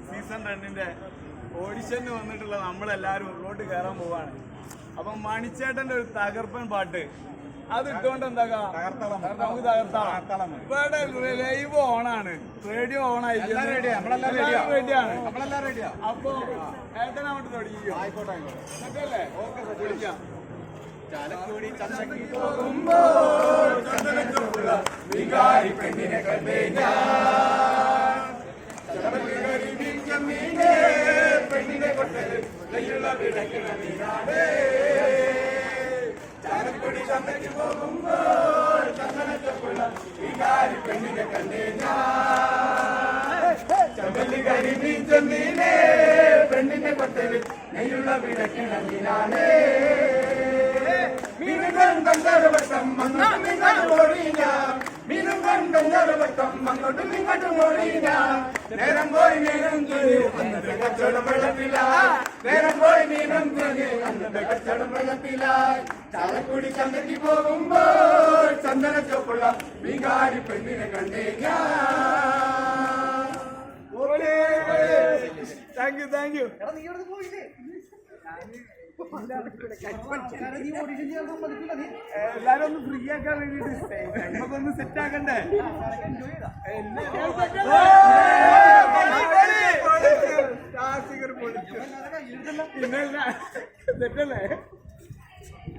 Season 2 ഓഡിഷന് വന്നിട്ടുള്ള നമ്മളെല്ലാരും ഉള്ളോട്ട് കയറാൻ പോവാണ്. അപ്പൊ മണിച്ചേട്ടന്റെ ഒരു തകർപ്പൻ പാട്ട് അത് ഇട്ടുകൊണ്ട് എന്താക്കാം നമുക്ക് തകർത്താം. ഇവിടെ ലൈവ് ഓണാണ്, റേഡിയോ ഓണായി റെഡിയാണ്. അപ്പൊ ഏട്ടൻ അങ്ങോട്ട് തുടങ്ങിയോ? ആയിക്കോട്ടെ വിളിക്കാം. ചാലക്കുടി ചന്തയ്ക്ക് പോകുമ്പോൾ ചന്ദനച്ചോപ്പുള്ള വികാരി പെണ്ണിനെ കണ്ടേ പെണ്ണിനെ കൊണ്ടുള്ള വിടക്കുന്ന നീനാടേ. ചാലക്കുടി ചന്തയ്ക്ക് പോകുമ്പോൾ ചന്ദനച്ചോപ്പുള്ള വികാരി പെണ്ണിനെ കണ്ടേ ചന്തല് കരിമീൻ ചെന്നീനേ പെണ്ണിനെ കൊണ്ടല് നെയ്യുള്ള വിടക്കുന്ന നീനാടേ. ണ്ടവട്ടം അങ്ങോട്ടും ഇങ്ങോട്ടും ഓടിഞ്ഞ നേരം പോയി മീനും തുണി അന്നത്തെ കച്ചവടം വെള്ളത്തിലായി. നേരം പോയി മീനും തുണി അന്നത്തെ കച്ചവടം വെള്ളത്തിലായി. ചാലക്കുടി ചന്തയ്ക്ക് പോകുമ്പോൾ ചന്ദന ചോപ്പുള്ള വികാരി പെണ്ണിനെ കണ്ടേ താങ്ക് യു. എല്ലാരും ഒന്ന് ഫ്രീ ആക്കാൻ വേണ്ടിട്ട് ഒന്ന് സെറ്റ് ആക്കണ്ടേ? പിന്നെ തെറ്റല്ലേ?